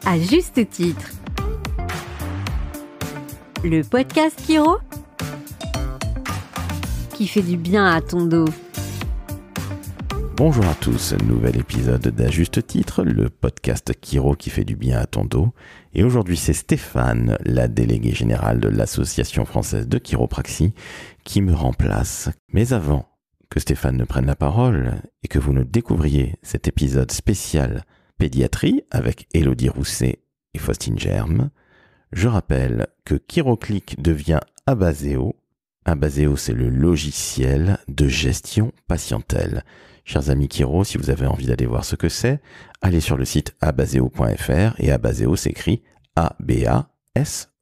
à juste titre. Le podcast Chiro qui fait du bien à ton dos. Bonjour à tous, nouvel épisode d'À juste titre, le podcast Chiro qui fait du bien à ton dos. Et aujourd'hui c'est Stéphane, la déléguée générale de l'Association française de chiropraxie, qui me remplace. Mais avant que Stéphane ne prenne la parole et que vous ne découvriez cet épisode spécial pédiatrie avec Élodie Rousset et Faustine Germe, je rappelle que ChiroClick devient Abaseo. Abaseo, c'est le logiciel de gestion patientèle. Chers amis Chiro, si vous avez envie d'aller voir ce que c'est, allez sur le site abaseo.fr et Abaseo s'écrit A-B-A-S-E-O.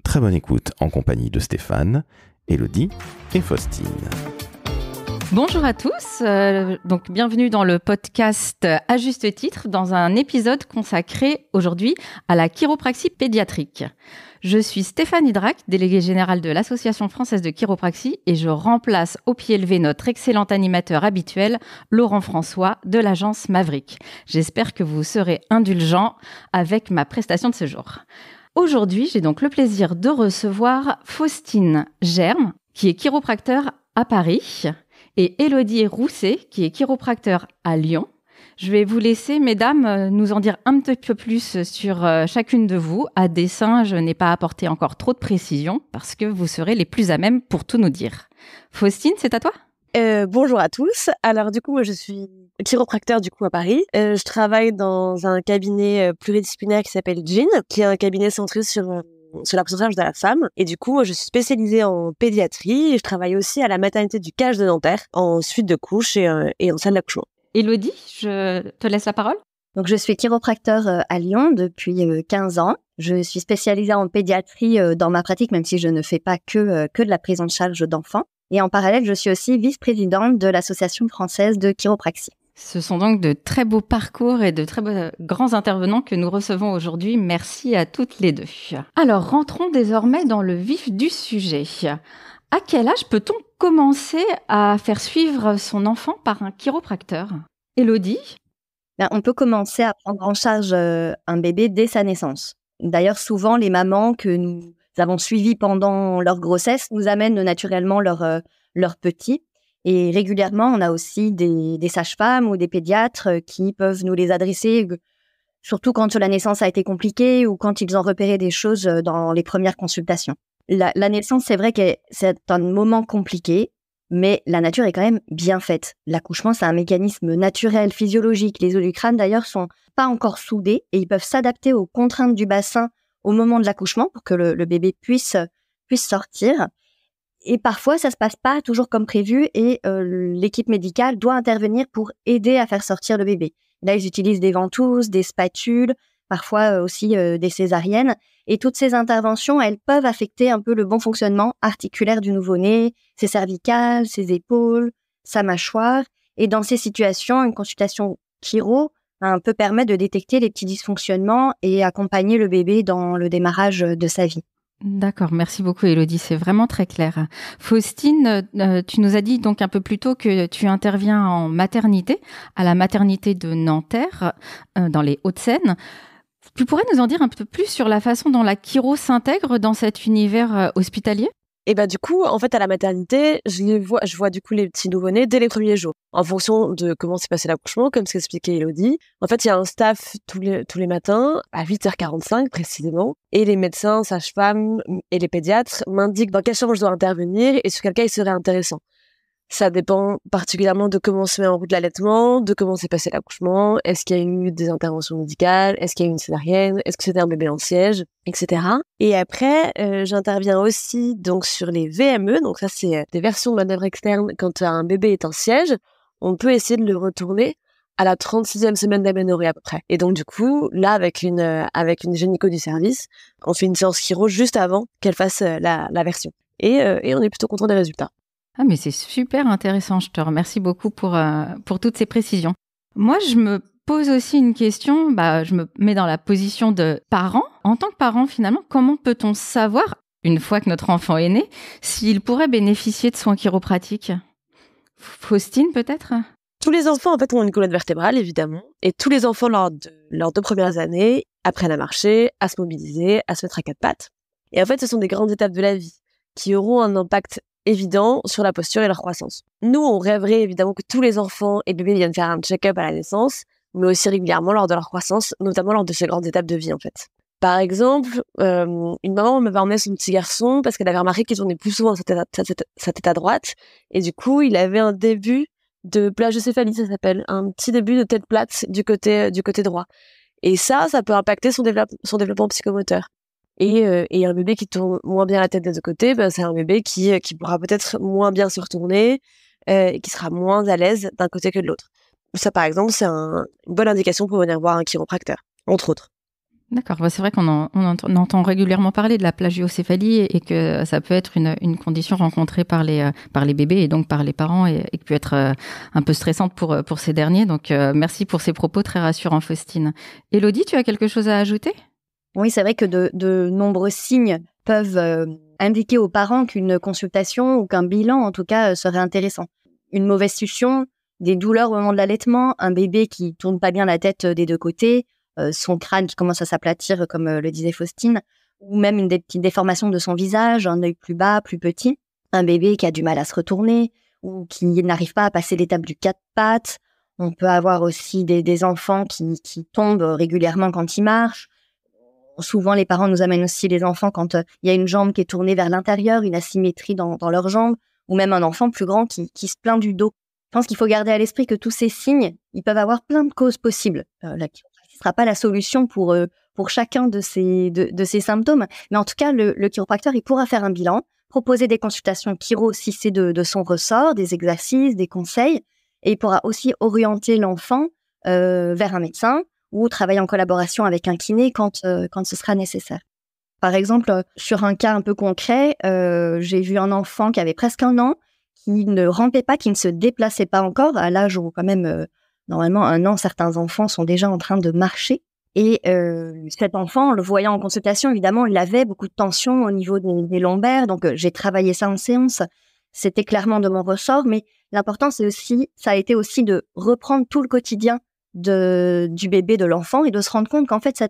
Très bonne écoute en compagnie de Stéphane, Élodie et Faustine. Bonjour à tous, donc bienvenue dans le podcast À juste titre, dans un épisode consacré aujourd'hui à la chiropraxie pédiatrique. Je suis Stéphanie Drac, déléguée générale de l'Association française de chiropraxie et je remplace au pied levé notre excellent animateur habituel, Laurent François de l'agence Maverick. J'espère que vous serez indulgents avec ma prestation de ce jour. Aujourd'hui, j'ai donc le plaisir de recevoir Faustine Germe, qui est chiropracteur à Paris, et Élodie Rousset, qui est chiropracteur à Lyon. Je vais vous laisser, mesdames, nous en dire un petit peu plus sur chacune de vous. À dessein, je n'ai pas apporté encore trop de précisions parce que vous serez les plus à même pour tout nous dire. Faustine, c'est à toi ? Bonjour à tous. Alors du coup, moi, je suis chiropracteur à Paris. Je travaille dans un cabinet pluridisciplinaire qui s'appelle GIN, qui est un cabinet centré sur la prise en charge de la femme. Et du coup, je suis spécialisée en pédiatrie et je travaille aussi à la maternité du Cage de Nanterre, en suite de couche et en salle d'accouchement. Élodie, je te laisse la parole. Donc, je suis chiropracteur à Lyon depuis 15 ans. Je suis spécialisée en pédiatrie dans ma pratique, même si je ne fais pas que de la prise en charge d'enfants. Et en parallèle, je suis aussi vice-présidente de l'Association française de chiropraxie. Ce sont donc de très beaux parcours et de très beaux grands intervenants que nous recevons aujourd'hui. Merci à toutes les deux. Alors, rentrons désormais dans le vif du sujet. À quel âge peut-on commencer à faire suivre son enfant par un chiropracteur ? Élodie ? On peut commencer à prendre en charge un bébé dès sa naissance. D'ailleurs, souvent, les mamans que nous avons suivies pendant leur grossesse nous amènent naturellement leur petit. Et régulièrement, on a aussi des sages-femmes ou des pédiatres qui peuvent nous les adresser, surtout quand la naissance a été compliquée ou quand ils ont repéré des choses dans les premières consultations. La naissance, c'est vrai que c'est un moment compliqué, mais la nature est quand même bien faite. L'accouchement, c'est un mécanisme naturel, physiologique. Les os du crâne, d'ailleurs, sont pas encore soudés et ils peuvent s'adapter aux contraintes du bassin au moment de l'accouchement pour que le bébé puisse sortir. Et parfois, ça se passe pas toujours comme prévu et l'équipe médicale doit intervenir pour aider à faire sortir le bébé. Là, ils utilisent des ventouses, des spatules, parfois aussi des césariennes. Et toutes ces interventions, elles peuvent affecter un peu le bon fonctionnement articulaire du nouveau-né, ses cervicales, ses épaules, sa mâchoire. Et dans ces situations, une consultation chiro peut permettre de détecter les petits dysfonctionnements et accompagner le bébé dans le démarrage de sa vie. D'accord, merci beaucoup Élodie, c'est vraiment très clair. Faustine, tu nous as dit donc un peu plus tôt que tu interviens en maternité, à la maternité de Nanterre, dans les Hauts-de-Seine. Tu pourrais nous en dire un peu plus sur la façon dont la chiro s'intègre dans cet univers hospitalier ? Et du coup, en fait, à la maternité, je vois du coup les petits nouveau-nés dès les premiers jours. En fonction de comment s'est passé l'accouchement, comme ce qu'expliquait Élodie. En fait, il y a un staff tous les matins, à 8h45 précisément. Et les médecins, sages-femmes et les pédiatres m'indiquent dans quelle chambre je dois intervenir et sur quel cas il serait intéressant. Ça dépend particulièrement de comment se met en route l'allaitement, de comment s'est passé l'accouchement, est-ce qu'il y a eu des interventions médicales, est-ce qu'il y a eu une césarienne, est-ce que c'était un bébé en siège, etc. Et après, j'interviens aussi donc sur les VME, donc ça c'est des versions de manœuvre externe quand un bébé est en siège, on peut essayer de le retourner à la 36e semaine d'aménorrhée à peu près. Et donc du coup, là avec une gynéco du service, on fait une séance chiro juste avant qu'elle fasse la version. Et on est plutôt content des résultats. Ah mais c'est super intéressant, je te remercie beaucoup pour toutes ces précisions. Moi, je me pose aussi une question, je me mets dans la position de parent. En tant que parent, finalement, comment peut-on savoir, une fois que notre enfant est né, s'il pourrait bénéficier de soins chiropratiques ? Faustine, peut-être ? Tous les enfants, en fait, ont une colonne vertébrale, évidemment. Et tous les enfants, lors de leurs 2 premières années, apprennent à marcher, à se mobiliser, à se mettre à 4 pattes. Et en fait, ce sont des grandes étapes de la vie qui auront un impact évident sur la posture et leur croissance. Nous, on rêverait évidemment que tous les enfants et bébés viennent faire un check-up à la naissance, mais aussi régulièrement lors de leur croissance, notamment lors de ces grandes étapes de vie, en fait. Par exemple, une maman m'avait emmené son petit garçon parce qu'elle avait remarqué qu'il tournait plus souvent sa tête à droite. Et du coup, il avait un début de plagiocéphalie, ça s'appelle. Un petit début de tête plate du côté droit. Et ça peut impacter son développement psychomoteur. Et un bébé qui tourne moins bien la tête des deux côtés, c'est un bébé qui pourra peut-être moins bien se retourner et qui sera moins à l'aise d'un côté que de l'autre. Ça, par exemple, c'est une bonne indication pour venir voir un chiropracteur, entre autres. D'accord, c'est vrai qu'on entend régulièrement parler de la plagiocéphalie et que ça peut être une condition rencontrée par les bébés et donc par les parents et qui peut être un peu stressante pour ces derniers. Donc, merci pour ces propos très rassurants, Faustine. Élodie, tu as quelque chose à ajouter ? Oui, c'est vrai que de nombreux signes peuvent indiquer aux parents qu'une consultation ou qu'un bilan, en tout cas, serait intéressant. Une mauvaise succion, des douleurs au moment de l'allaitement, un bébé qui tourne pas bien la tête des deux côtés, son crâne qui commence à s'aplatir, comme le disait Faustine, ou même une petite déformation de son visage, un œil plus bas, plus petit, un bébé qui a du mal à se retourner ou qui n'arrive pas à passer l'étape du 4 pattes. On peut avoir aussi des enfants qui tombent régulièrement quand ils marchent. Souvent, les parents nous amènent aussi les enfants quand il y a une jambe qui est tournée vers l'intérieur, une asymétrie dans leur jambe, ou même un enfant plus grand qui se plaint du dos. Je pense qu'il faut garder à l'esprit que tous ces signes, ils peuvent avoir plein de causes possibles. La chiropratie ne sera pas la solution pour chacun de ces symptômes, mais en tout cas, le chiropracteur, il pourra faire un bilan, proposer des consultations chiro si c'est de son ressort, des exercices, des conseils, et il pourra aussi orienter l'enfant vers un médecin ou travailler en collaboration avec un kiné quand ce sera nécessaire. Par exemple, sur un cas un peu concret, j'ai vu un enfant qui avait presque 1 an, qui ne rampait pas, qui ne se déplaçait pas encore, à l'âge où quand même, normalement, 1 an, certains enfants sont déjà en train de marcher. Et cet enfant, en le voyant en consultation, évidemment, il avait beaucoup de tension au niveau des lombaires, donc j'ai travaillé ça en séance. C'était clairement de mon ressort, mais l'important, ça a été aussi de reprendre tout le quotidien du bébé, de l'enfant, et de se rendre compte qu'en fait,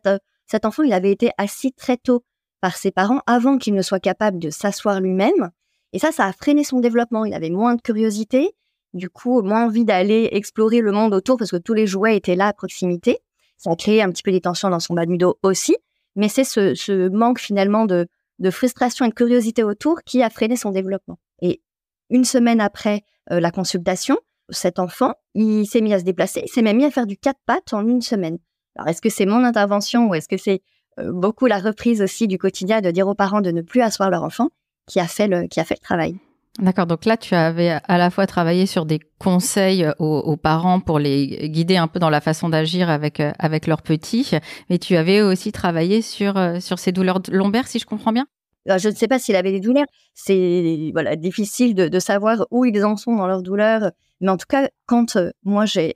cet enfant, il avait été assis très tôt par ses parents avant qu'il ne soit capable de s'asseoir lui-même. Et ça a freiné son développement. Il avait moins de curiosité, du coup, moins envie d'aller explorer le monde autour parce que tous les jouets étaient là à proximité. Ça a créé un petit peu des tensions dans son bas du dos aussi. Mais c'est ce manque finalement de frustration et de curiosité autour qui a freiné son développement. Et 1 semaine après la consultation, cet enfant, il s'est mis à se déplacer, il s'est même mis à faire du 4 pattes en 1 semaine. Alors, est-ce que c'est mon intervention ou est-ce que c'est beaucoup la reprise aussi du quotidien de dire aux parents de ne plus asseoir leur enfant qui a fait le travail? D'accord, donc là, tu avais à la fois travaillé sur des conseils aux parents pour les guider un peu dans la façon d'agir avec leurs petits, mais tu avais aussi travaillé sur ces douleurs lombaires, si je comprends bien? Je ne sais pas s'il avait des douleurs. C'est difficile de savoir où ils en sont dans leurs douleurs. Mais en tout cas, quand moi, j'ai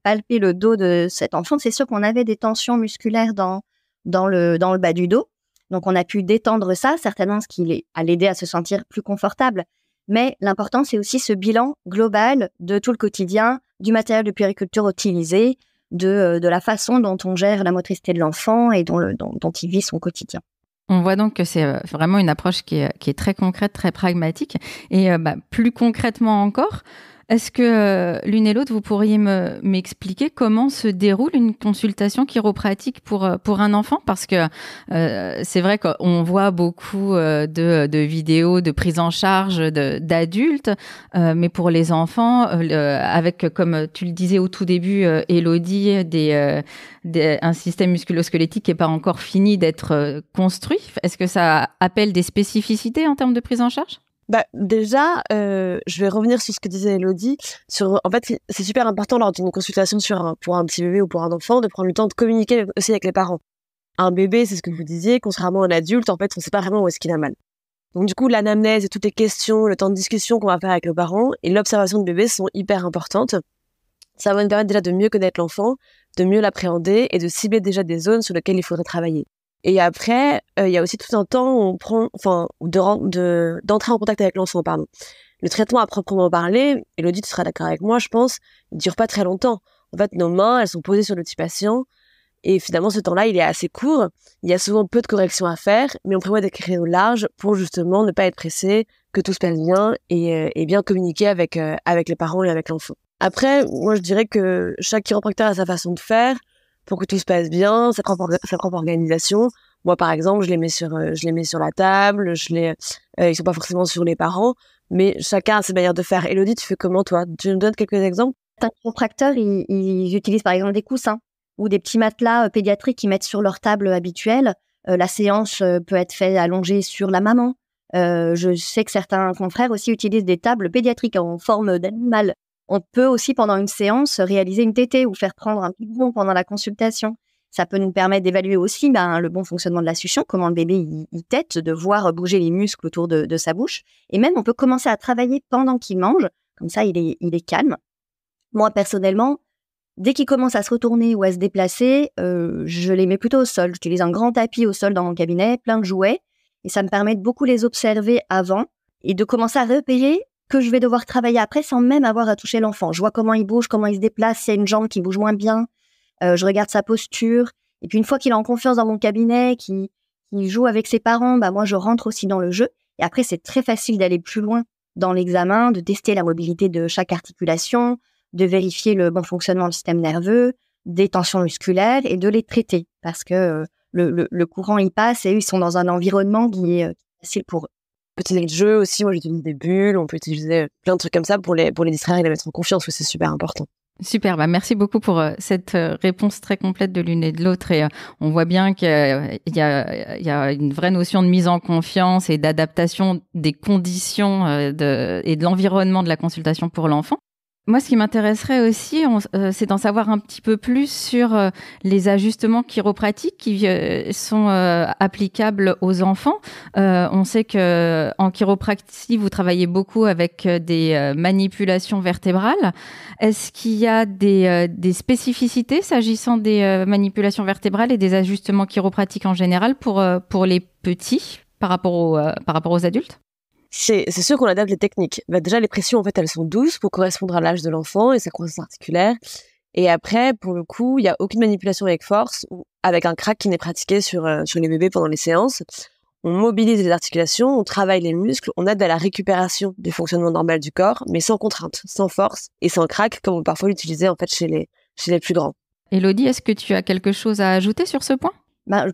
palpé le dos de cet enfant, c'est sûr qu'on avait des tensions musculaires dans le bas du dos. Donc, on a pu détendre ça, certainement ce qui a l'aidé à se sentir plus confortable. Mais l'important, c'est aussi ce bilan global de tout le quotidien, du matériel de puériculture utilisé, de la façon dont on gère la motricité de l'enfant et dont il vit son quotidien. On voit donc que c'est vraiment une approche qui est très concrète, très pragmatique. Et plus concrètement encore, est-ce que l'une et l'autre, vous pourriez m'expliquer comment se déroule une consultation chiropratique pour un enfant? Parce que c'est vrai qu'on voit beaucoup de vidéos de prise en charge d'adultes, mais pour les enfants, avec, comme tu le disais au tout début, Élodie, un système musculo-squelettique qui n'est pas encore fini d'être construit. Est-ce que ça appelle des spécificités en termes de prise en charge? Déjà, je vais revenir sur ce que disait Élodie. En fait, c'est super important lors d'une consultation pour un petit bébé ou pour un enfant de prendre le temps de communiquer aussi avec les parents. Un bébé, c'est ce que vous disiez, contrairement à un adulte, en fait, on ne sait pas vraiment où est-ce qu'il a mal. Donc du coup, l'anamnèse et toutes les questions, le temps de discussion qu'on va faire avec le parent et l'observation du bébé sont hyper importantes. Ça va nous permettre déjà de mieux connaître l'enfant, de mieux l'appréhender et de cibler déjà des zones sur lesquelles il faudrait travailler. Et après, il y a aussi tout un temps où on prend, d'entrer en contact avec l'enfant, pardon. Le traitement à proprement parler, Elodie, tu seras d'accord avec moi, je pense, il dure pas très longtemps. En fait, nos mains, elles sont posées sur le petit patient et finalement, ce temps-là, il est assez court. Il y a souvent peu de corrections à faire, mais on prévoit des créneaux larges pour justement ne pas être pressé, que tout se passe bien et bien communiquer avec les parents et avec l'enfant. Après, moi, je dirais que chaque chiropracteur a sa façon de faire pour que tout se passe bien, sa propre organisation. Moi, par exemple, je les mets sur la table, ils sont pas forcément sur les parents, mais chacun a ses manières de faire. Elodie, tu fais comment, toi? Tu nous donnes quelques exemples? Certains chiropracteurs, ils utilisent par exemple des coussins ou des petits matelas pédiatriques qu'ils mettent sur leur table habituelle. La séance peut être faite allongée sur la maman. Je sais que certains confrères aussi utilisent des tables pédiatriques en forme d'animal. On peut aussi, pendant une séance, réaliser une tétée ou faire prendre un biberon pendant la consultation. Ça peut nous permettre d'évaluer aussi le bon fonctionnement de la succion, comment le bébé il tète, de voir bouger les muscles autour de sa bouche. Et même, on peut commencer à travailler pendant qu'il mange. Comme ça, il est calme. Moi, personnellement, dès qu'il commence à se retourner ou à se déplacer, je les mets plutôt au sol. J'utilise un grand tapis au sol dans mon cabinet, plein de jouets. Et ça me permet de beaucoup les observer avant et de commencer à repérer que je vais devoir travailler après sans même avoir à toucher l'enfant. Je vois comment il bouge, comment il se déplace, s'il y a une jambe qui bouge moins bien. Je regarde sa posture. Et puis une fois qu'il est en confiance dans mon cabinet, qu'il joue avec ses parents, moi je rentre aussi dans le jeu. Et après, c'est très facile d'aller plus loin dans l'examen, de tester la mobilité de chaque articulation, de vérifier le bon fonctionnement du système nerveux, des tensions musculaires et de les traiter. Parce que le courant y passe et eux, ils sont dans un environnement qui est facile pour eux. Petit jeu aussi, moi j'utilise des bulles, on peut utiliser plein de trucs comme ça pour les distraire et les mettre en confiance, c'est super important. Super, merci beaucoup pour cette réponse très complète de l'une et de l'autre. Et on voit bien qu'il y a une vraie notion de mise en confiance et d'adaptation des conditions et de l'environnement de la consultation pour l'enfant. Moi, ce qui m'intéresserait aussi, c'est d'en savoir un petit peu plus sur les ajustements chiropratiques qui sont applicables aux enfants. On sait que en chiropratie, vous travaillez beaucoup avec des manipulations vertébrales. Est-ce qu'il y a des spécificités s'agissant des manipulations vertébrales et des ajustements chiropratiques en général pour les petits par rapport aux adultes? C'est sûr qu'on adapte les techniques. Déjà, les pressions, en fait, elles sont douces pour correspondre à l'âge de l'enfant et sa croissance articulaire. Et après, pour le coup, il n'y a aucune manipulation avec force ou avec un crack qui n'est pratiqué sur les bébés pendant les séances. On mobilise les articulations, on travaille les muscles, on aide à la récupération du fonctionnement normal du corps, mais sans contrainte, sans force et sans crack, comme on parfois l'utilisait en fait chez les plus grands. Élodie, est-ce que tu as quelque chose à ajouter sur ce point?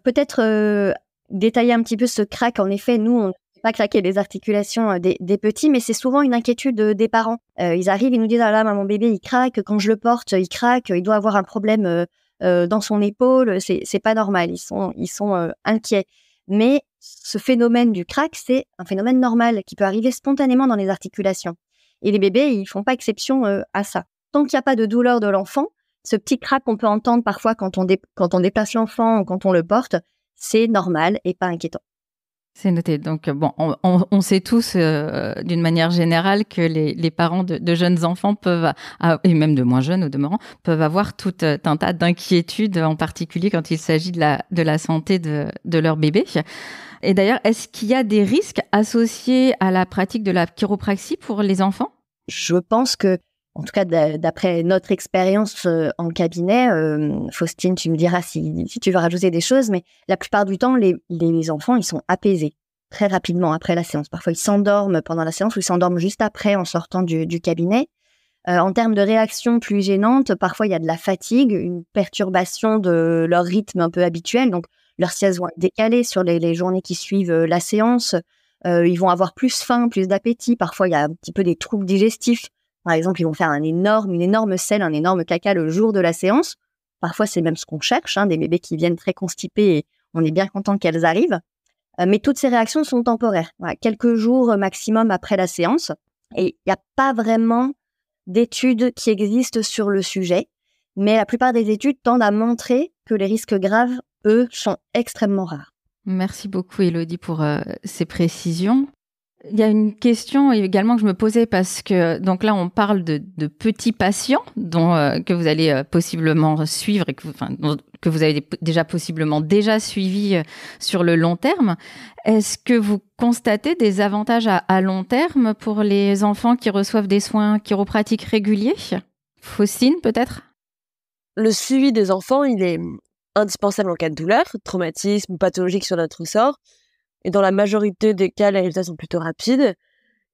Peut-être détailler un petit peu ce crack. En effet, nous, on pas craquer les articulations des petits, mais c'est souvent une inquiétude des parents. Ils arrivent, ils nous disent « Ah là, mon bébé, il craque. Quand je le porte, il craque. Il doit avoir un problème dans son épaule. C'est pas normal. » Ils sont inquiets. Mais ce phénomène du crack, c'est un phénomène normal qui peut arriver spontanément dans les articulations. Et les bébés, ils font pas exception à ça. Tant qu'il n'y a pas de douleur de l'enfant, ce petit crack qu'on peut entendre parfois quand on déplace l'enfant ou quand on le porte, c'est normal et pas inquiétant. C'est noté. Donc, on sait tous, d'une manière générale, que les parents de jeunes enfants peuvent, et même de moins jeunes au demeurant, peuvent avoir tout un tas d'inquiétudes, en particulier quand il s'agit de la santé de leur bébé. Et d'ailleurs, est-ce qu'il y a des risques associés à la pratique de la chiropraxie pour les enfants? Je pense que, en tout cas, d'après notre expérience en cabinet, Faustine, tu me diras si tu veux rajouter des choses, mais la plupart du temps, les enfants, ils sont apaisés très rapidement après la séance. Parfois, ils s'endorment pendant la séance ou ils s'endorment juste après en sortant du cabinet. En termes de réactions plus gênantes, parfois, il y a de la fatigue, une perturbation de leur rythme un peu habituel. Donc, leurs siestes vont être décalées sur les journées qui suivent la séance. Ils vont avoir plus faim, plus d'appétit. Parfois, il y a un petit peu des troubles digestifs. Par exemple, ils vont faire une énorme selle, un énorme caca le jour de la séance. Parfois, c'est même ce qu'on cherche, des bébés qui viennent très constipés et on est bien content qu'elles arrivent. Mais toutes ces réactions sont temporaires. Voilà, quelques jours maximum après la séance. Et il n'y a pas vraiment d'études qui existent sur le sujet. Mais la plupart des études tendent à montrer que les risques graves, eux, sont extrêmement rares. Merci beaucoup, Élodie, pour ces précisions. Il y a une question également que je me posais parce que donc là on parle de petits patients que vous allez possiblement suivre et que vous avez déjà possiblement suivis sur le long terme. Est-ce que vous constatez des avantages à long terme pour les enfants qui reçoivent des soins chiropratiques réguliers? Faustine, peut-être? Le suivi des enfants, il est indispensable en cas de douleur, traumatisme ou pathologique sur notre ressort. Et dans la majorité des cas, les résultats sont plutôt rapides.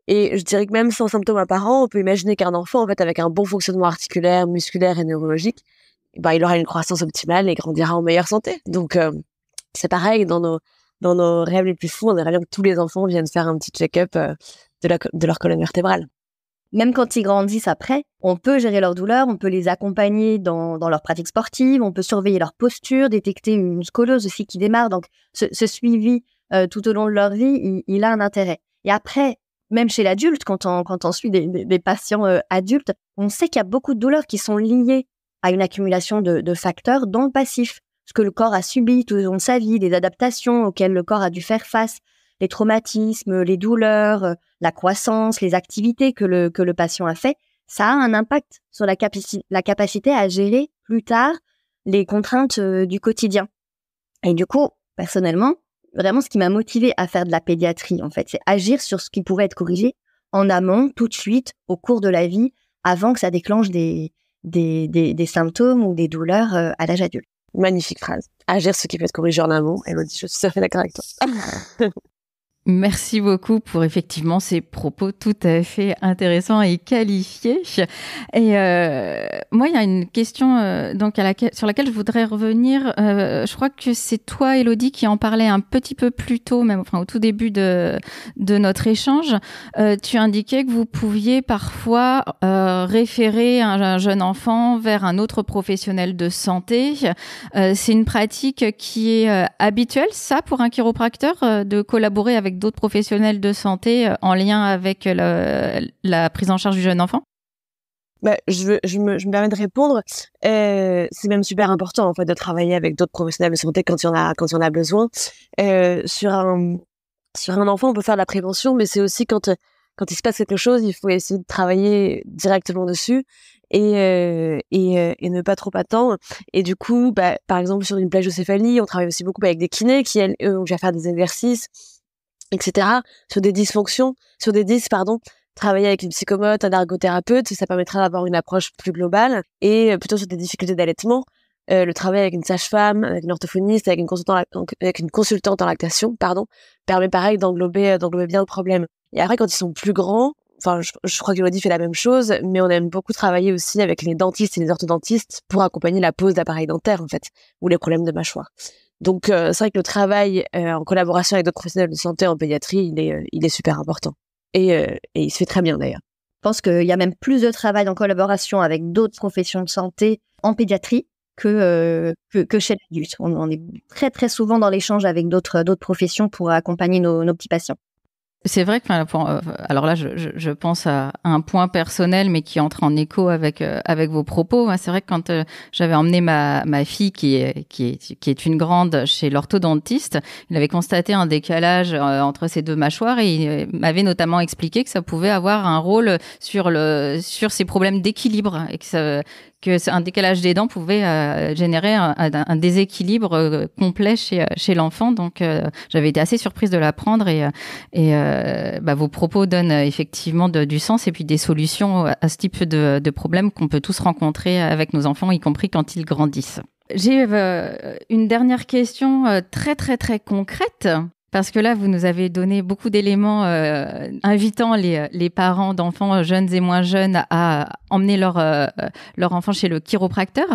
Et je dirais que même sans symptômes apparents, on peut imaginer qu'un enfant, en fait, avec un bon fonctionnement articulaire, musculaire et neurologique, il aura une croissance optimale et grandira en meilleure santé. Donc, c'est pareil, dans nos rêves les plus fous, on aimerait bien que tous les enfants viennent faire un petit check-up de leur colonne vertébrale. Même quand ils grandissent après, on peut gérer leur douleur, on peut les accompagner dans leur pratique sportive, on peut surveiller leur posture, détecter une scoliose aussi qui démarre. Donc, ce suivi tout au long de leur vie, il a un intérêt. Et après, même chez l'adulte, quand on suit des patients adultes, on sait qu'il y a beaucoup de douleurs qui sont liées à une accumulation de facteurs dans le passif. Ce que le corps a subi tout au long de sa vie, des adaptations auxquelles le corps a dû faire face, les traumatismes, les douleurs, la croissance, les activités que le patient a fait, ça a un impact sur la capacité à gérer plus tard les contraintes du quotidien. Et du coup, personnellement, vraiment ce qui m'a motivée à faire de la pédiatrie, en fait, c'est agir sur ce qui pourrait être corrigé en amont, tout de suite, au cours de la vie, avant que ça déclenche des symptômes ou des douleurs à l'âge adulte. Magnifique phrase. Agir sur ce qui peut être corrigé en amont. Elodie, je suis tout à fait d'accord avec toi. Merci beaucoup pour effectivement ces propos tout à fait intéressants et qualifiés. Et moi, il y a une question sur laquelle je voudrais revenir. Je crois que c'est toi, Elodie, qui en parlais un petit peu plus tôt, même au tout début de notre échange. Tu indiquais que vous pouviez parfois référer un jeune enfant vers un autre professionnel de santé. C'est une pratique qui est habituelle, ça, pour un chiropracteur, de collaborer avec d'autres professionnels de santé en lien avec la prise en charge du jeune enfant? Je me permets de répondre. C'est même super important en fait de travailler avec d'autres professionnels de santé quand il y en a besoin. Sur un enfant, on peut faire de la prévention, mais c'est aussi quand il se passe quelque chose, il faut essayer de travailler directement dessus et ne pas trop attendre. Et du coup, par exemple sur une plagiocéphalie, on travaille aussi beaucoup avec des kinés qui eux, vont faire des exercices, etc. Sur des dysfonctions, travailler avec une psychomote, un ergothérapeute, ça permettra d'avoir une approche plus globale. Et plutôt sur des difficultés d'allaitement, le travail avec une sage-femme, avec une orthophoniste, avec une consultante en lactation, permet pareil d'englober bien le problème. Et après, quand ils sont plus grands, je crois que Elodie fait la même chose, mais on aime beaucoup travailler aussi avec les dentistes et les orthodontistes pour accompagner la pose d'appareils dentaires, en fait, ou les problèmes de mâchoire. Donc, c'est vrai que le travail en collaboration avec d'autres professionnels de santé en pédiatrie, il est super important. Et il se fait très bien, d'ailleurs. Je pense qu'il y a même plus de travail en collaboration avec d'autres professions de santé en pédiatrie que chez l'adulte. On est très, très souvent dans l'échange avec d'autres professions pour accompagner nos petits patients. C'est vrai que, alors là, je pense à un point personnel, mais qui entre en écho avec vos propos. C'est vrai que quand j'avais emmené ma fille, qui est une grande, chez l'orthodontiste, il avait constaté un décalage entre ces deux mâchoires et il m'avait notamment expliqué que ça pouvait avoir un rôle sur ces problèmes d'équilibre et que un décalage des dents pouvait générer un déséquilibre complet chez l'enfant. Donc, j'avais été assez surprise de l'apprendre et vos propos donnent effectivement du sens et puis des solutions à ce type de problèmes qu'on peut tous rencontrer avec nos enfants, y compris quand ils grandissent. J'ai une dernière question très, très, très concrète. Parce que là, vous nous avez donné beaucoup d'éléments invitant les parents d'enfants jeunes et moins jeunes à emmener leur enfant chez le chiropracteur.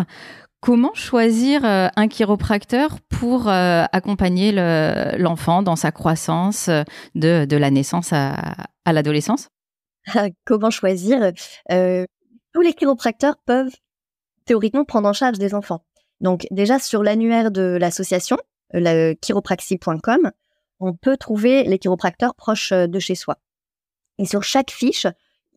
Comment choisir un chiropracteur pour accompagner l'enfant dans sa croissance de la naissance à l'adolescence? Comment choisir Tous les chiropracteurs peuvent théoriquement prendre en charge des enfants. Donc déjà sur l'annuaire de l'association, chiropraxie.com, on peut trouver les chiropracteurs proches de chez soi. Et sur chaque fiche,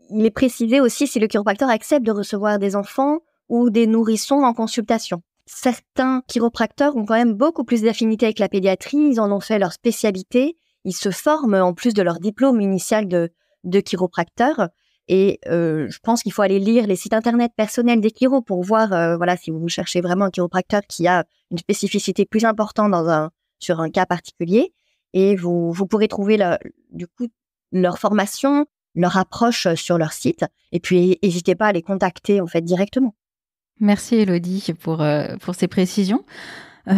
il est précisé aussi si le chiropracteur accepte de recevoir des enfants ou des nourrissons en consultation. Certains chiropracteurs ont quand même beaucoup plus d'affinité avec la pédiatrie, ils en ont fait leur spécialité, ils se forment en plus de leur diplôme initial de chiropracteur. Et je pense qu'il faut aller lire les sites internet personnels des chiros pour voir, voilà, si vous cherchez vraiment un chiropracteur qui a une spécificité plus importante sur un cas particulier. Et vous pourrez trouver du coup leur formation, leur approche sur leur site. Et puis, n'hésitez pas à les contacter en fait directement. Merci Élodie pour ces précisions.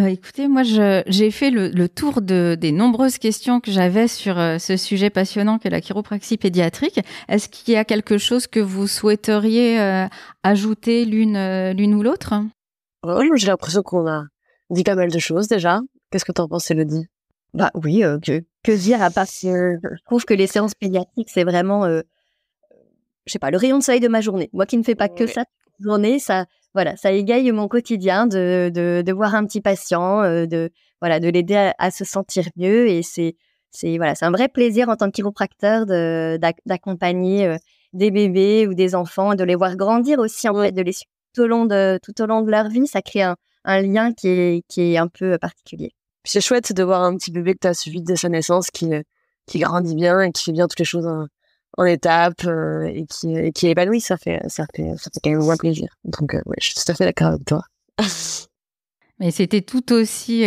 Écoutez, moi, j'ai fait le tour des nombreuses questions que j'avais sur ce sujet passionnant qu'est la chiropraxie pédiatrique. Est-ce qu'il y a quelque chose que vous souhaiteriez ajouter l'une ou l'autre ? Oui, j'ai l'impression qu'on a dit pas mal de choses déjà. Qu'est-ce que t'en penses, Élodie ? Bah oui, que dire à part que je trouve que les séances pédiatriques, c'est vraiment, je sais pas, le rayon de soleil de ma journée. Moi qui ne fais pas que ça toute la journée, ça égaye mon quotidien de voir un petit patient, de l'aider à se sentir mieux. Et c'est un vrai plaisir en tant que chiropracteur d'accompagner des bébés ou des enfants, de les voir grandir aussi, en fait, de les suivre tout au long de leur vie. Ça crée un lien qui est un peu particulier. C'est chouette de voir un petit bébé que tu as suivi dès sa naissance qui grandit bien et qui fait bien toutes les choses en étapes et qui est épanoui. Ça fait quand même un plaisir. Donc, ouais, je suis tout à fait d'accord avec toi. Mais c'était tout aussi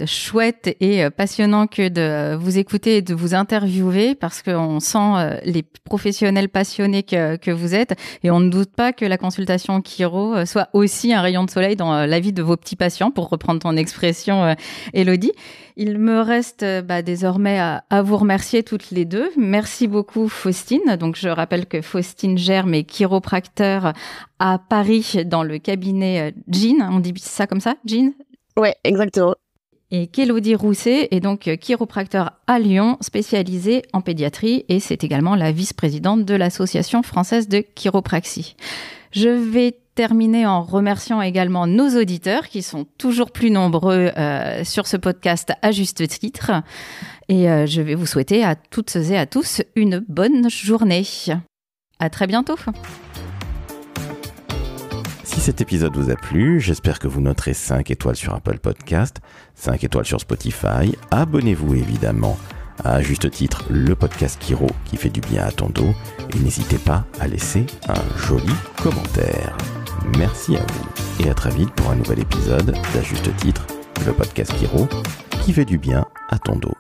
chouette et passionnant que de vous écouter et de vous interviewer parce qu'on sent les professionnels passionnés que vous êtes et on ne doute pas que la consultation chiro soit aussi un rayon de soleil dans la vie de vos petits patients, pour reprendre ton expression, Élodie. Il me reste désormais à vous remercier toutes les deux. Merci beaucoup, Faustine. Donc, je rappelle que Faustine Germe est chiropracteur à Paris dans le cabinet Jean. On dit ça comme ça, Jean ? Ouais, exactement. Et qu'Élodie Rousset est donc chiropracteur à Lyon, spécialisée en pédiatrie, et c'est également la vice-présidente de l'Association française de chiropraxie. Je vais terminer en remerciant également nos auditeurs qui sont toujours plus nombreux sur ce podcast à juste titre. Et je vais vous souhaiter à toutes et à tous une bonne journée. À très bientôt. Si cet épisode vous a plu, j'espère que vous noterez 5 étoiles sur Apple Podcast, 5 étoiles sur Spotify. Abonnez-vous évidemment à juste titre le podcast Chiro qui fait du bien à ton dos. Et n'hésitez pas à laisser un joli commentaire. Merci à vous et à très vite pour un nouvel épisode d'À juste titre, le podcast Chiro qui fait du bien à ton dos.